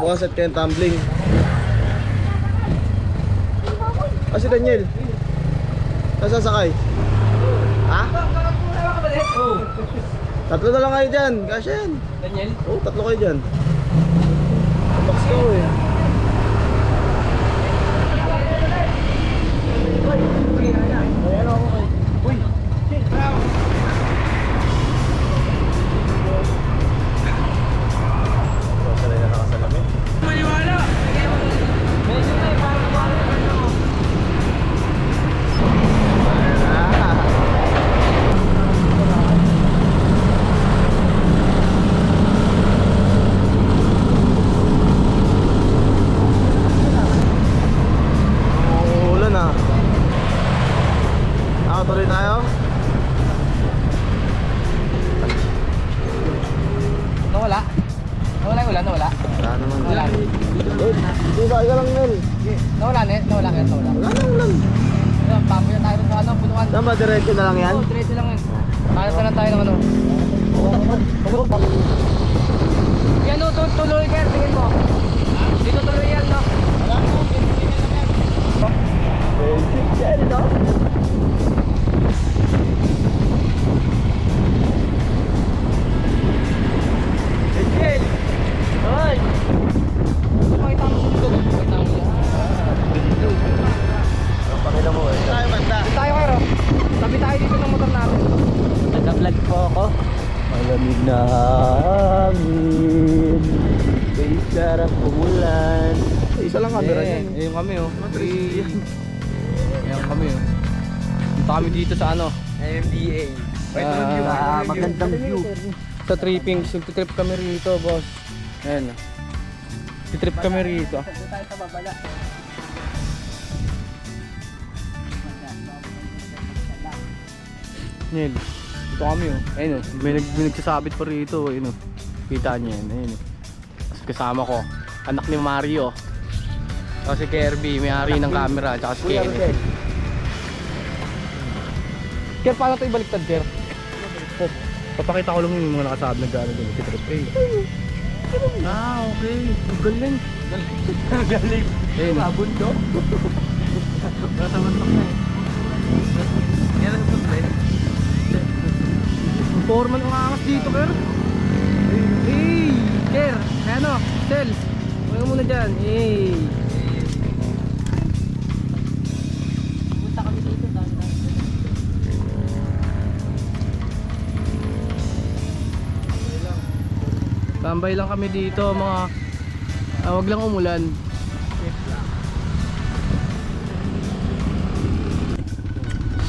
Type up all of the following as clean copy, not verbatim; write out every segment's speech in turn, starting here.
Mukhang set kayong tumbling. Si Daniel. Nasasakay? Ha? Tatlo na lang kayo dyan. Kasya yan. Daniel? Oo, tatlo kayo dyan. Box ko eh. Tuloy tayo. Nawala? Nawala yung ulan? Nawala? Wala naman. Nawala. Dito ba? Ika lang, Nel. Nawala, Net? Nawala yan? Nawala. Wala na ulan. Papoy na tayo sa ano, punuan. Saan ba? Diretso na lang yan? Oo, diretso lang yan. Kaya na lang tayo ng ano. Yan o, tuloy ka, tingin mo. Dito tuloy yan, no? Wala mo, pinipin na lang yan. Basic yan, no? Daniel! Hoy! Pakita mo sa dito. Pakita mo yan. Pakita mo eh. Tayo banda. Dito tayo kayo. Tabi tayo dito ng motor natin. Nag-vlog po ako. Malamig na hangin. May sarap umulan. Isa lang camera niyan. Ayun kami oh. Ayun kami oh. Dito kami dito sa ano? MMDA. Magandang view. Sa tripping, trip kami rito, boss. Ayan. Trip kami rito. Dito tayo sa babala. Nel, dito kami oh. Ayun oh. May nagsasabit pa rito. Ayun oh. Kita niyo yan. Ayun oh. Tapos kasama ko, anak ni Mario. Tapos si Kirby, may-ari ng camera. Tsaka si Kenny. Ker, paano ito ibaliktad, Ker? Papakita ko lang yung mga nakasabi na gano'n doon. Kitrip eh. Okay. Galing. Galing. Ayun. Abon to. Kasaman lang na eh. Yan ang suplay. Foreman ang angas dito, Ker. Hey! Ker! Ano? Sel! Huwag muna dyan. Hey! Punta kami dito. Tambay lang kami dito mga wag lang umulan.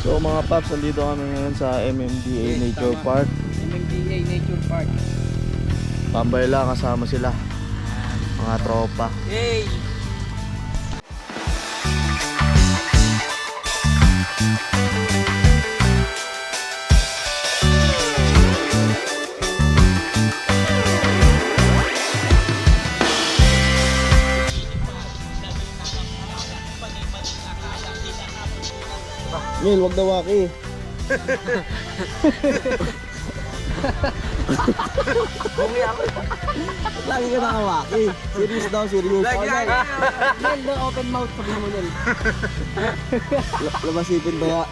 So mga paps, nandito kami ngayon sa MMDA Nature Park. MMDA Nature Park. Tambay lang, kasama sila. Mga tropa. Yay! Mil, wag daw waki. Lagi ka nakawaki. Serious daw, serious. Nel, no open mouth sabi mo Nel. Labasipin ba ya?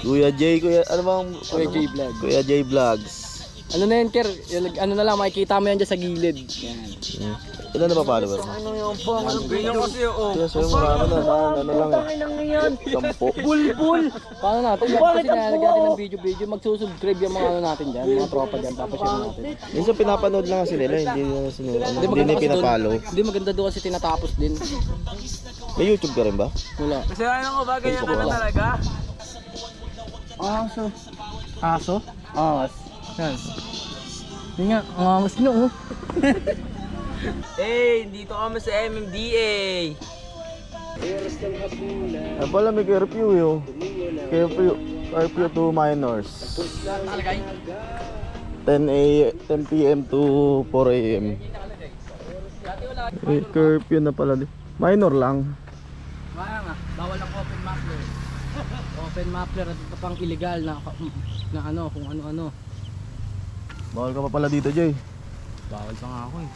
Kuya J, ano bang? Kuya J Vlog. Kuya J Vlogs. Ano na yan, Ker? Ano na lang, makikita mo yan dyan sa gilid. Yan. Ilan na ba follower? Ano yung pong? Ano kasi yung Kaya sa'yo marami na, ano lang eh. 10. Bulbul! Paano natin? Kasi nalagyan natin ng video-video, magsusubscribe yung mga ano natin dyan, mga tropa dyan, papashare natin. Minsan pinapanood lang kasi nila, hindi nila pinapollow. Hindi maganda doon kasi tinatapos din. May YouTube ka rin ba? Wala. Kasi ano ko ba, ganyan ka na talaga? Aso? Aso? Angas. Yan. Yun nga, ang angas nyo oh. Hey, dito kami sa MMDA. Ay pala may curfew yun. Curfew to minors. 10 PM to 4 AM. Curfew na pala. Minor lang. Kaya nga, bawal ang open muffler. Open muffler at ito pang illegal na ano, kung ano-ano. Bawal ka pa pala dito, Joy. Bawal pa nga ako eh.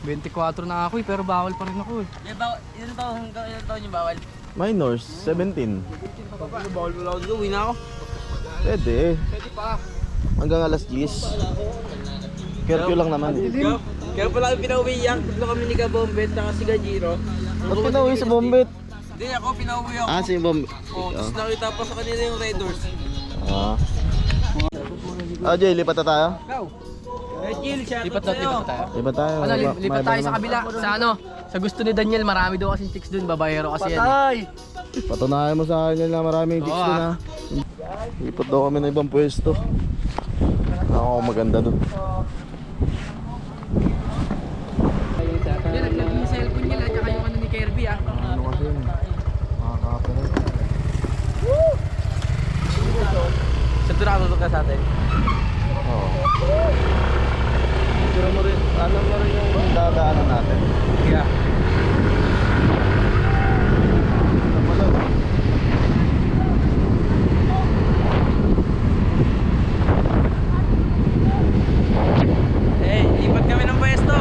24 na ako eh, pero bawal pa rin ako eh. Ilan taon yung bawal? Minors, 17. Bawal mo lang ako dito, uwi na ako. Pwede eh. Pwede pa. Hanggang alas 10. Curfew lang naman. Kaya pala kami pinauwi yan, tatlo kami ni Kabombet na si Gajiro. Ba't pinauwi sa Bombet? Hindi ako, pinauwi ako. Ah, si Bombet. Oh, tapos nakita pa sa kanila yung Red Doors. Joy, lipat na tayo? Jill, shout Lipat out sa'yo. na tayo. Lipat tayo. Ano, lipat tayo sa kabila. Sa ano? Sa gusto ni Daniel, marami daw kasing chicks dun. Babayero kasi yan. Patunayan mo sa akin na maraming chicks Oo, dun ha. Lipat daw kami ng ibang pwesto. Ako maganda dun. Yan, naglag yung cellphone nila at saka yung ano ni Kirby ah. Ano kasi yun? Makaka-copyright. Sigurado ka sa atin. Oo. Pero mo rin, alam mo rin yung dadaanan natin. Yeah. Hey, lipat kami ng pwesto.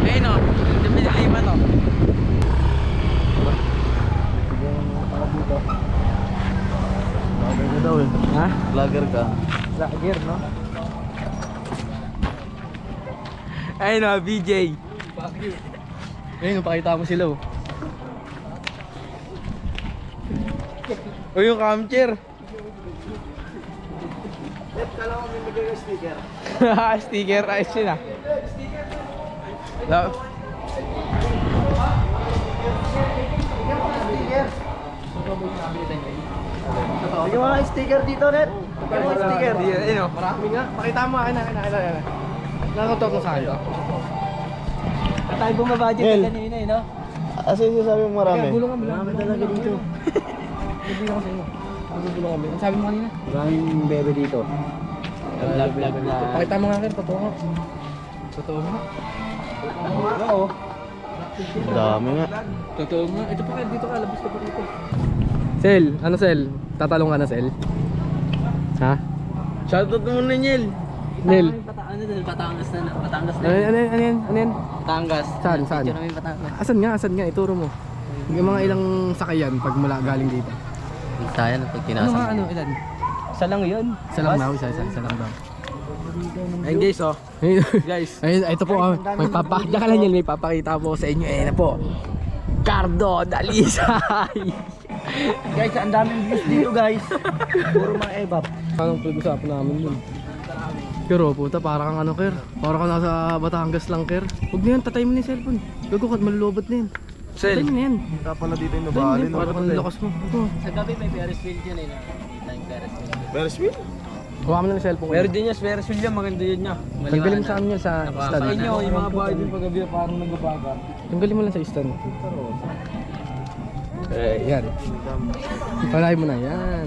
Hey no, hindi pinilipat to. Vlogger ka daw eh. Ha? Vlogger ka. Vlogger, no? Ay no, BJ. Ayun, pakita mo sila oh. O yung camcher. Kala ko may bigay yung sticker. Sticker, ayos yun ah. Sige mga sticker dito, Net. Sige mga sticker. Ayun o. Marami nga. Pakita mo, akin na. Nakatok mo sa akin to. Tayo bumabudget Nel. kanina eh, no? Kasi sabi mo marami. Gulong kami. Marami talaga dito. Hindi ako sa inyo. Gulong kami. Ang sabi mo kanina? Maraming bebe dito. Vlog na. Pakita mo nga akin, totoo nga. Totoo nga. Oo. Dami nga. Totoo nga. Ito pa kayo, dito ka, labas ka pa dito. Sel, ano Sel? Tatalong ka na Sel? Ha? Shoutout mo na Niel. Nel? Batangas na. Batangas Ano yan? Batangas. Saan? Picture namin Batangas. Asan nga? Ituro mo. Yung mga ilang sakayan pag mula galing dito. Tayo na pag Ano, ilan? Isa lang yun. Isa lang daw, isa lang daw. Ayun guys oh. Guys. Ayun, ito po, diyan ka lang yan, may papakita po sa inyo. Ayun na po. Cardo Dalisay. Guys, ang daming views dito guys. Puro mga ebab. Anong pag-usapan namin yun? Pero puta, parang ano Ker? Parang ka nasa Batangas lang Ker. Huwag na yan, tatay mo na yung cellphone. Gago ka, malulobot na yan. Tatay mo na yan. Kaya pala dito yung Tatay mo na nabali. yan, parang ang lakas mo. Ito. Sa gabi may Ferris wheel dyan eh. Nakikita yung Ferris wheel. Very sweet. Kuha mo na yung cellphone. Meron din yung Ferris wheel yan, maganda yun niya. Tanggalin mo sa amin yan sa stand. Sa inyo, yung mga bahay din pag gabi parang nagbabaga. Tanggalin mo lang sa stand. Yan. Palay mo na yan.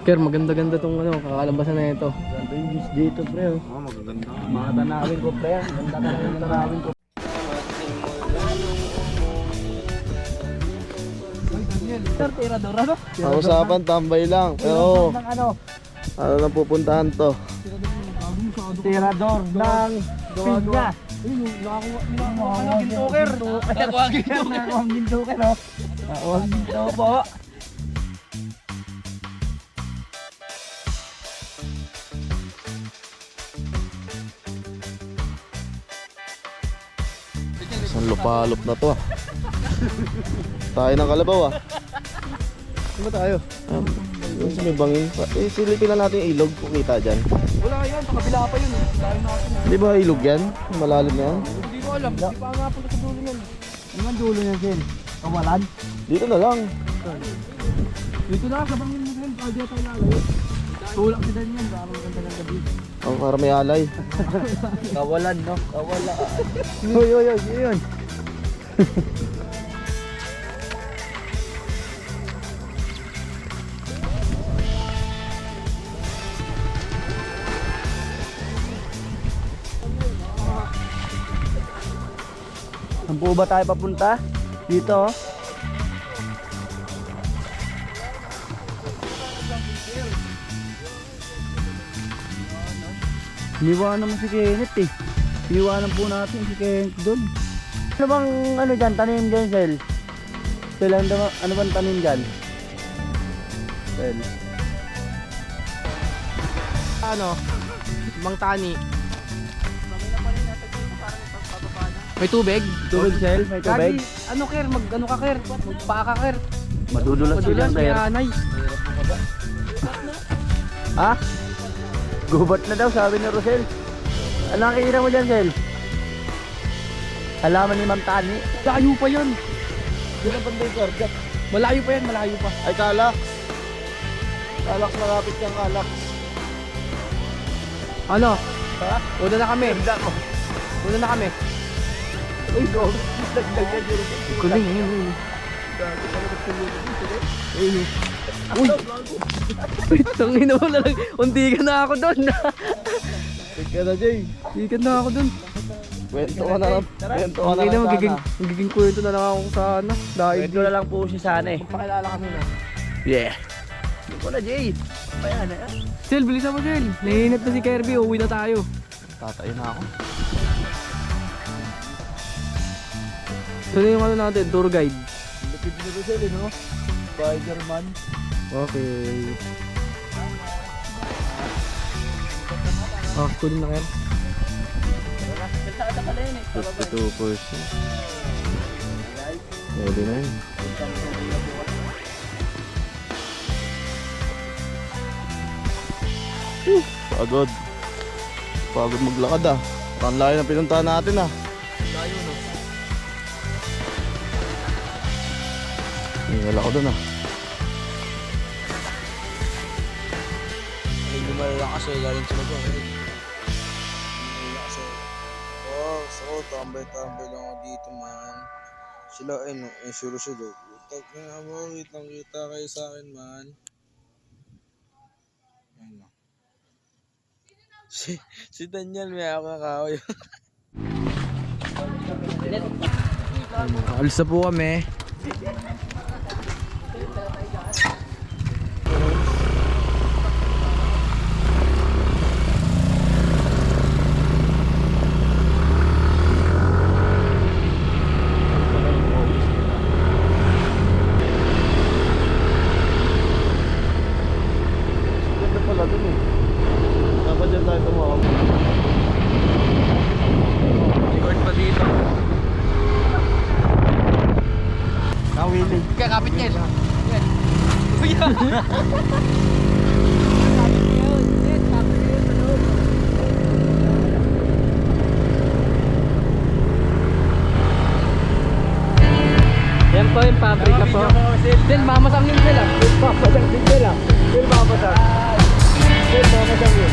Ker, maganda-ganda tong ano, kakalabasan na ito. Ganda yung views dito, pre. Oh, magaganda. Mga tanawin ko pre, ganda ka lang yung tanawin ko. Tirador ano? Pausapan, tambay lang. Pero, Ng ano? ano nang pupuntahan to? Tirador ng pinya. Nakakuha gintuker. Nakakuha gintuker oh. Nakakuha gintuker po. Isang lupalop na to ah. Tayo ng kalabaw ah. Saan ba tayo? Yung sa may bangin. Silipin lang natin yung ilog kung kita dyan. Wala yan, sa kabila pa yun. Dahil na ako. Di ba ilog yan? Malalim na yan? Hindi ko alam, hindi pa nga punta sa dulo yan. Ano ang dulo niya din? Kawalan? Dito na lang. Dito na, sa bangin mo din, pwede tayo lalayo. Tulak si Dan yan, baka maganda ng gabi. Oh, para may alay. Kawalan no? Kawalan. Yun. Saan po ba tayo papunta? Dito. Iniwanan mo si Kenneth eh. Iwanan po natin si Kenneth doon. Ano bang ano dyan, tanim dyan, Sel? Sel, ano bang tanim dyan? Sel. Ano? Mang tani. May tubig? Tubig, Sel? May tubig? Lagi, ano Ker? Ano ka Ker? Magpaa ka Ker. Madudulas Madulas, silang may Ker. anay. Ha? Gubat na daw, sabi ni Rosel. Ano nakikita mo dyan, Sel? Halaman ni Ma'am Tani. Layo pa yan. Di na banday kargat. Malayo pa yan, malayo pa. Ay, Kalax. Kalax, malapit kang Kalax. Ano? Ha? Una na kami. Ganda mo. Una na kami. Uy, no. Dagdag yan yun. Kuling, yun. Uy! Tangin mo na lang. Unti ka na ako doon. Tika na, Jay. Ikan na ako doon. Kwento ka na lang. Kwento ka na Hindi na lang sana. magiging kwento na lang ako sana. Dahil Kwento na lang po siya sana eh. pakilala kami na. Yeah. Hindi ko na, Jay. Payan na yan. Sel, bilisan mo Sel. Nahinip na si Kirby. Uwi na tayo. Tatayo na ako. So na yung ano natin, tour guide. Lapit na Rosel, eh, no? Spider-Man. Okay. Oh, kunin na kayo. 52%. Pwede na yun. Pagod. Pagod maglakad ah. Parang layo na pinuntahan natin ah. Tayo no. Wala ko dun ah. Medyo malalakas eh, galing sila ko. Malalakas eh. Oo, so tambay-tambay lang ako dito man. Sila ay no, ay suro-suro. Utag na ako, kitang-kita kayo sa akin man. Ano? Si Daniel may ako nakahoy. Alis na po kami. Ganda pala dun eh. Dapat dyan tayo tumawag. Record pa dito. Nawili. Kakapit niya. Yan. Kuya. Yan po yung pabrika po. Then mamasang din sila. Papasang din sila. Pero papasang. Pero papasang yun.